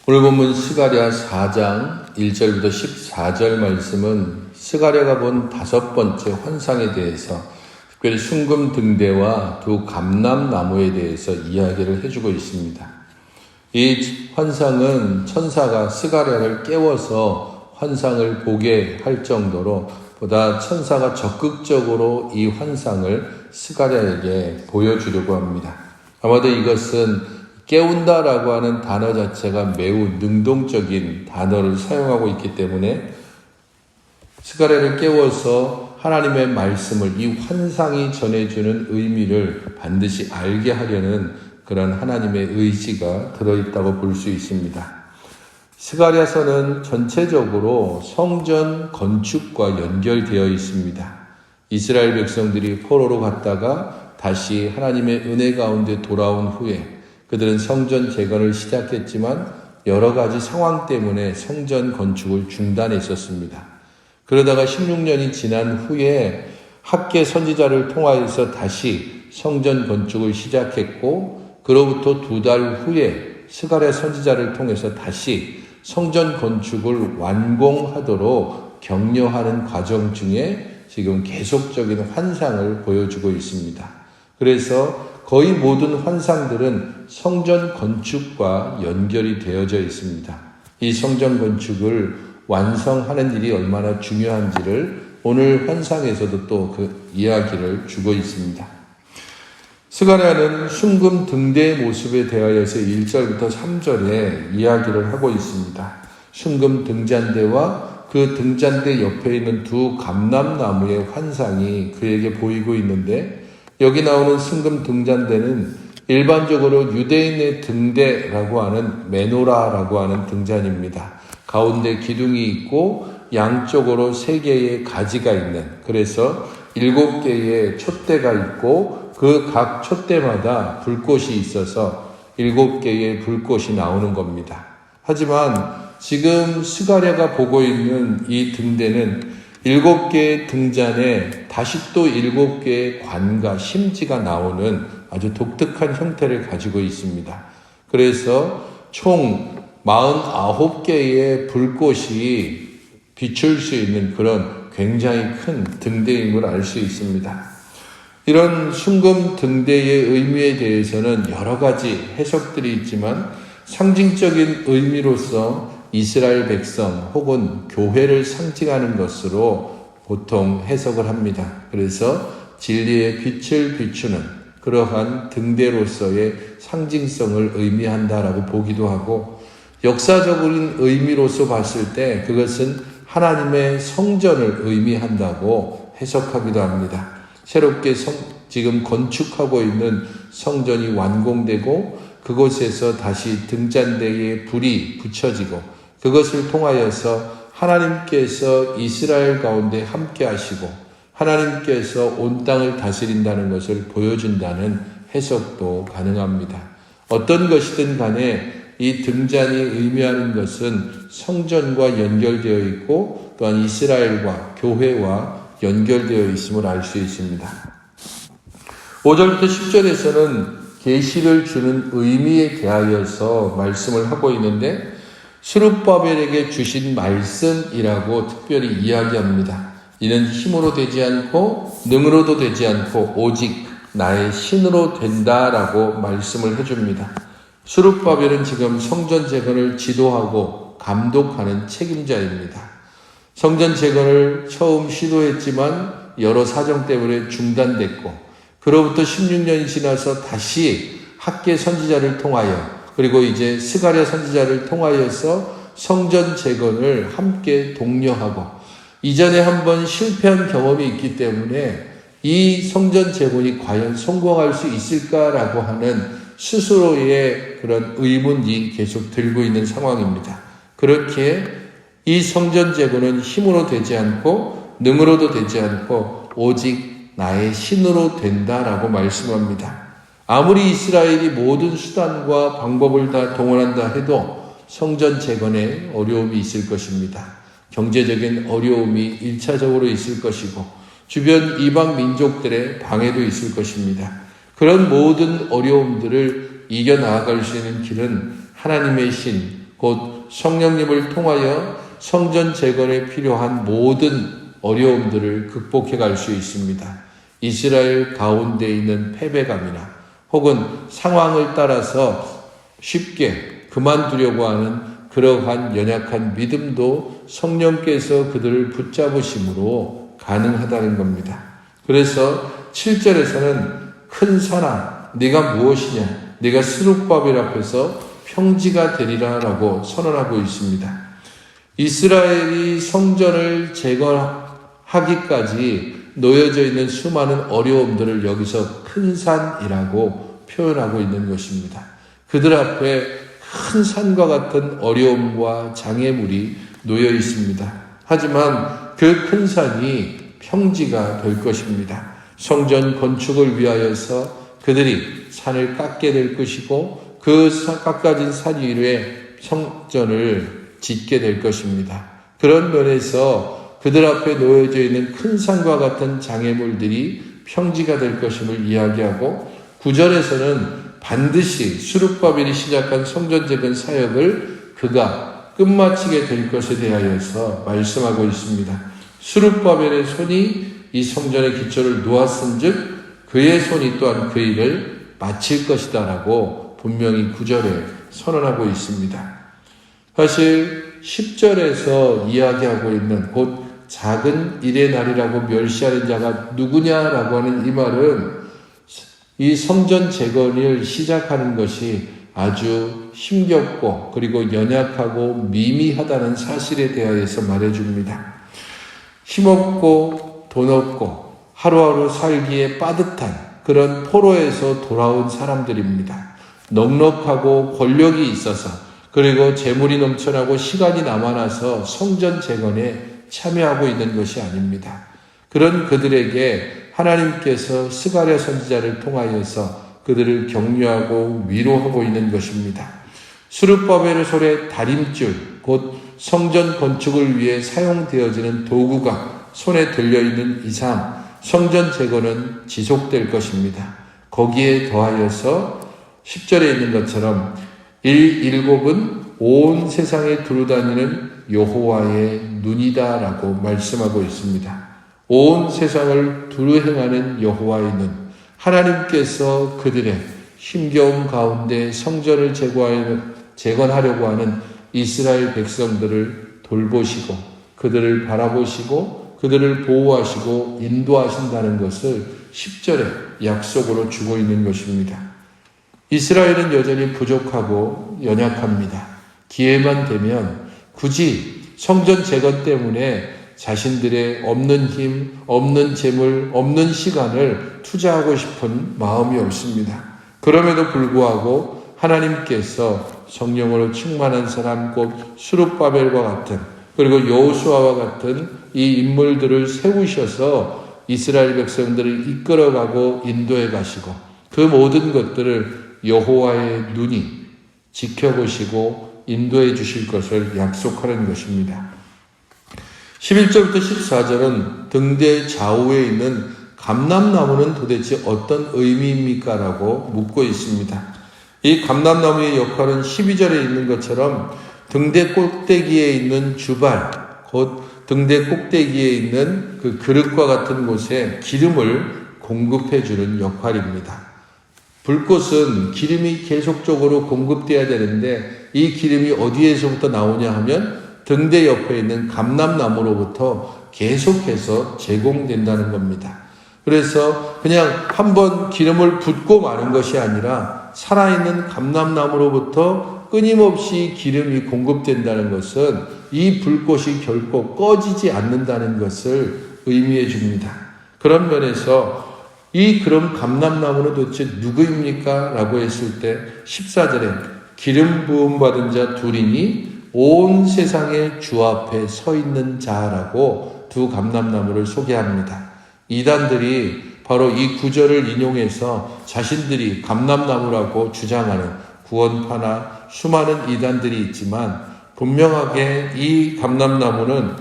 오늘 본문 스가랴 4장 1절부터 14절 말씀은 스가랴가 본 5번째 환상에 대해서 특별히 순금 등대와 두 감람나무에 대해서 이야기를 해주고 있습니다. 이 환상은 천사가 스가랴를 깨워서 환상을 보게 할 정도로 보다 천사가 적극적으로 이 환상을 스가랴에게 보여주려고 합니다. 아마도 이것은 깨운다라고 하는 단어 자체가 매우 능동적인 단어를 사용하고 있기 때문에 스가랴를 깨워서 하나님의 말씀을 이 환상이 전해주는 의미를 반드시 알게 하려는 그런 하나님의 의지가 들어있다고 볼 수 있습니다. 스가랴서는 전체적으로 성전 건축과 연결되어 있습니다. 이스라엘 백성들이 포로로 갔다가 다시 하나님의 은혜 가운데 돌아온 후에 그들은 성전 재건을 시작했지만 여러 가지 상황 때문에 성전 건축을 중단했었습니다. 그러다가 16년이 지난 후에 학개 선지자를 통하여서 다시 성전 건축을 시작했고 그로부터 2달 후에 스가랴 선지자를 통해서 다시 성전 건축을 완공하도록 격려하는 과정 중에 지금 계속적인 환상을 보여주고 있습니다. 그래서 거의 모든 환상들은 성전 건축과 연결이 되어져 있습니다. 이 성전 건축을 완성하는 일이 얼마나 중요한지를 오늘 환상에서도 또 그 이야기를 주고 있습니다. 스가랴는 순금 등대의 모습에 대하여서 1절부터 3절에 이야기를 하고 있습니다. 순금 등잔대와 그 등잔대 옆에 있는 두 감람나무의 환상이 그에게 보이고 있는데 여기 나오는 순금 등잔대는 일반적으로 유대인의 등대라고 하는 메노라라고 하는 등잔입니다. 가운데 기둥이 있고 양쪽으로 3개의 가지가 있는, 그래서 7개의 촛대가 있고 그 각 촛대마다 불꽃이 있어서 7개의 불꽃이 나오는 겁니다. 하지만 지금 스가랴가 보고 있는 이 등대는 7개의 등잔에 다시 또 7개의 관과 심지가 나오는 아주 독특한 형태를 가지고 있습니다. 그래서 총 49개의 불꽃이 비출 수 있는 그런 굉장히 큰 등대임을 알 수 있습니다. 이런 순금 등대의 의미에 대해서는 여러 가지 해석들이 있지만 상징적인 의미로서 이스라엘 백성 혹은 교회를 상징하는 것으로 보통 해석을 합니다. 그래서 진리의 빛을 비추는 그러한 등대로서의 상징성을 의미한다라고 보기도 하고, 역사적인 의미로서 봤을 때 그것은 하나님의 성전을 의미한다고 해석하기도 합니다. 새롭게 지금 건축하고 있는 성전이 완공되고 그곳에서 다시 등잔대에 불이 붙여지고 그것을 통하여서 하나님께서 이스라엘 가운데 함께 하시고 하나님께서 온 땅을 다스린다는 것을 보여준다는 해석도 가능합니다. 어떤 것이든 간에 이 등잔이 의미하는 것은 성전과 연결되어 있고 또한 이스라엘과 교회와 연결되어 있음을 알 수 있습니다. 5절부터 10절에서는 계시를 주는 의미에 대하여서 말씀을 하고 있는데 스룹바벨에게 주신 말씀이라고 특별히 이야기합니다. 이는 힘으로 되지 않고 능으로도 되지 않고 오직 나의 신으로 된다라고 말씀을 해줍니다. 스룹바벨은 지금 성전 재건을 지도하고 감독하는 책임자입니다. 성전 재건을 처음 시도했지만 여러 사정 때문에 중단됐고 그로부터 16년이 지나서 다시 학개 선지자를 통하여 그리고 이제 스가랴 선지자를 통하여서 성전 재건을 함께 독려하고 이전에 한번 실패한 경험이 있기 때문에 이 성전 재건이 과연 성공할 수 있을까라고 하는 스스로의 그런 의문이 계속 들고 있는 상황입니다. 그렇게 이 성전 재건은 힘으로 되지 않고 능으로도 되지 않고 오직 나의 신으로 된다라고 말씀합니다. 아무리 이스라엘이 모든 수단과 방법을 다 동원한다 해도 성전 재건에 어려움이 있을 것입니다. 경제적인 어려움이 1차적으로 있을 것이고 주변 이방 민족들의 방해도 있을 것입니다. 그런 모든 어려움들을 이겨나갈 수 있는 길은 하나님의 신, 곧 성령님을 통하여 성전 재건에 필요한 모든 어려움들을 극복해 갈 수 있습니다. 이스라엘 가운데 있는 패배감이나 혹은 상황을 따라서 쉽게 그만두려고 하는 그러한 연약한 믿음도 성령께서 그들을 붙잡으심으로 가능하다는 겁니다. 그래서 7절에서는 큰 산아 네가 무엇이냐, 네가 스룹바벨 앞에서 평지가 되리라 라고 선언하고 있습니다. 이스라엘이 성전을 제거하기까지 놓여져 있는 수많은 어려움들을 여기서 큰 산이라고 표현하고 있는 것입니다. 그들 앞에 큰 산과 같은 어려움과 장애물이 놓여 있습니다. 하지만 그 큰 산이 평지가 될 것입니다. 성전 건축을 위하여서 그들이 산을 깎게 될 것이고 그 깎아진 산 위에 성전을 짓게 될 것입니다. 그런 면에서 그들 앞에 놓여져 있는 큰 산과 같은 장애물들이 평지가 될 것임을 이야기하고 9절에서는 반드시 스룹바벨이 시작한 성전 재건 사역을 그가 끝마치게 될 것에 대하여서 말씀하고 있습니다. 스룹바벨의 손이 이 성전의 기초를 놓았은즉 그의 손이 또한 그 일을 마칠 것이다 라고 분명히 9절에 선언하고 있습니다. 사실 10절에서 이야기하고 있는 곧 작은 일의 날이라고 멸시하는 자가 누구냐라고 하는 이 말은 이 성전 재건을 시작하는 것이 아주 힘겹고 그리고 연약하고 미미하다는 사실에 대하여서 말해줍니다. 힘없고 돈 없고 하루하루 살기에 빠듯한 그런 포로에서 돌아온 사람들입니다. 넉넉하고 권력이 있어서 그리고 재물이 넘쳐나고 시간이 남아나서 성전 재건에 참여하고 있는 것이 아닙니다. 그런 그들에게 하나님께서 스가랴 선지자를 통하여서 그들을 격려하고 위로하고 있는 것입니다. 스룹바벨의 손에 다림줄, 곧 성전 건축을 위해 사용되어지는 도구가 손에 들려있는 이상 성전 재건은 지속될 것입니다. 거기에 더하여서 10절에 있는 것처럼 일곱은 온 세상에 두루다니는 여호와의 눈이다 라고 말씀하고 있습니다. 온 세상을 두루 행하는 여호와의 눈, 하나님께서 그들의 힘겨움 가운데 성전을 재건하려고 하는 이스라엘 백성들을 돌보시고 그들을 바라보시고 그들을 보호하시고 인도하신다는 것을 10절에 약속으로 주고 있는 것입니다. 이스라엘은 여전히 부족하고 연약합니다. 기회만 되면 굳이 성전 재건 때문에 자신들의 없는 힘, 없는 재물, 없는 시간을 투자하고 싶은 마음이 없습니다. 그럼에도 불구하고 하나님께서 성령으로 충만한 사람 곧 스룹바벨과 같은 그리고 여호수아와 같은 이 인물들을 세우셔서 이스라엘 백성들을 이끌어가고 인도해 가시고 그 모든 것들을 여호와의 눈이 지켜보시고 인도해 주실 것을 약속하는 것입니다. 11절부터 14절은 등대 좌우에 있는 감람나무는 도대체 어떤 의미입니까? 라고 묻고 있습니다. 이 감람나무의 역할은 12절에 있는 것처럼 등대 꼭대기에 있는 주발, 곧 등대 꼭대기에 있는 그 그릇과 같은 곳에 기름을 공급해 주는 역할입니다. 불꽃은 기름이 계속적으로 공급돼야 되는데 이 기름이 어디에서부터 나오냐 하면 등대 옆에 있는 감람나무로부터 계속해서 제공된다는 겁니다. 그래서 그냥 한번 기름을 붓고 마는 것이 아니라 살아있는 감람나무로부터 끊임없이 기름이 공급된다는 것은 이 불꽃이 결코 꺼지지 않는다는 것을 의미해 줍니다. 그런 면에서 이 그럼 감람나무는 도대체 누구입니까? 라고 했을 때 14절에 기름 부음 받은 자 둘이니 온 세상의 주 앞에 서 있는 자라고 두 감람나무를 소개합니다. 이단들이 바로 이 구절을 인용해서 자신들이 감람나무라고 주장하는 구원파나 수많은 이단들이 있지만 분명하게 이 감람나무는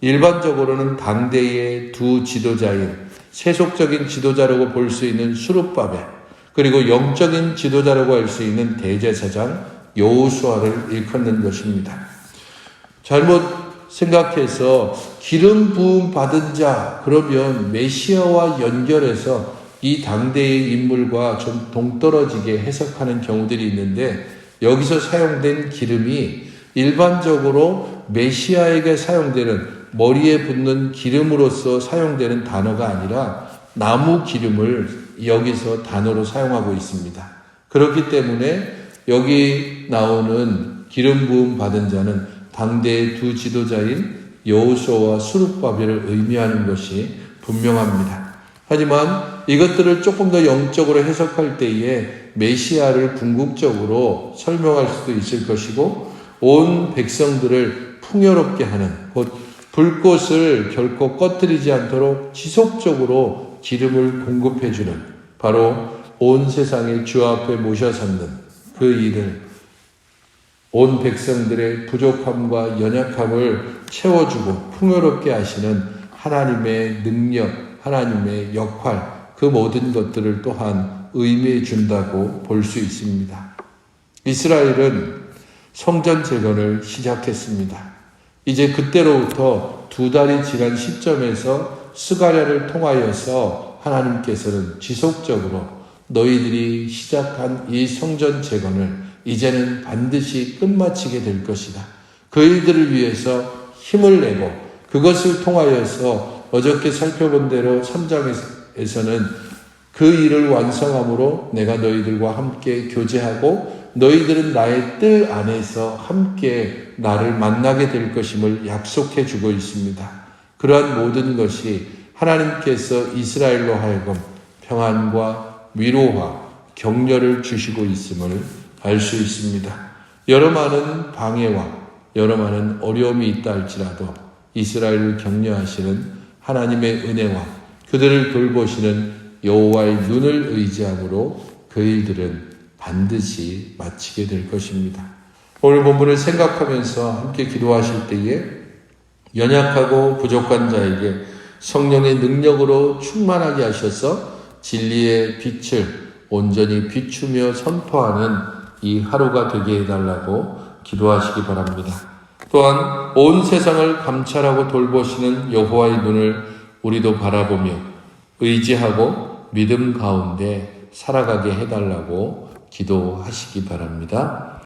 일반적으로는 당대의 두 지도자인 세속적인 지도자라고 볼 수 있는 스룹바벨 그리고 영적인 지도자라고 할 수 있는 대제사장 여호수아를 일컫는 것입니다. 잘못 생각해서 기름 부음 받은 자 그러면 메시아와 연결해서 이 당대의 인물과 좀 동떨어지게 해석하는 경우들이 있는데, 여기서 사용된 기름이 일반적으로 메시아에게 사용되는 머리에 붓는 기름으로서 사용되는 단어가 아니라 나무 기름을 여기서 단어로 사용하고 있습니다. 그렇기 때문에 여기 나오는 기름 부음 받은 자는 당대의 두 지도자인 여호수아와 스룹바벨을 의미하는 것이 분명합니다. 하지만 이것들을 조금 더 영적으로 해석할 때에 메시아를 궁극적으로 설명할 수도 있을 것이고, 온 백성들을 풍요롭게 하는, 곧 불꽃을 결코 꺼뜨리지 않도록 지속적으로 기름을 공급해주는, 바로 온 세상의 주 앞에 모셔 삼는 그 일을, 온 백성들의 부족함과 연약함을 채워주고 풍요롭게 하시는 하나님의 능력, 하나님의 역할, 그 모든 것들을 또한 의미해 준다고 볼 수 있습니다. 이스라엘은 성전 재건을 시작했습니다. 이제 그때로부터 2달이 지난 시점에서 스가랴를 통하여서 하나님께서는 지속적으로 너희들이 시작한 이 성전 재건을 이제는 반드시 끝마치게 될 것이다. 그 일들을 위해서 힘을 내고, 그것을 통하여서 어저께 살펴본 대로 3장에서는 그 일을 완성함으로 내가 너희들과 함께 교제하고 너희들은 나의 뜰 안에서 함께 나를 만나게 될 것임을 약속해 주고 있습니다. 그러한 모든 것이 하나님께서 이스라엘로 하여금 평안과 위로와 격려를 주시고 있음을 알 수 있습니다. 여러 많은 방해와 여러 많은 어려움이 있다 할지라도 이스라엘을 격려하시는 하나님의 은혜와 그들을 돌보시는 여호와의 눈을 의지함으로 그 일들은 반드시 마치게 될 것입니다. 오늘 본문을 생각하면서 함께 기도하실 때에 연약하고 부족한 자에게 성령의 능력으로 충만하게 하셔서 진리의 빛을 온전히 비추며 선포하는 이 하루가 되게 해달라고 기도하시기 바랍니다. 또한 온 세상을 감찰하고 돌보시는 여호와의 눈을 우리도 바라보며 의지하고 믿음 가운데 살아가게 해달라고 기도하시기 바랍니다.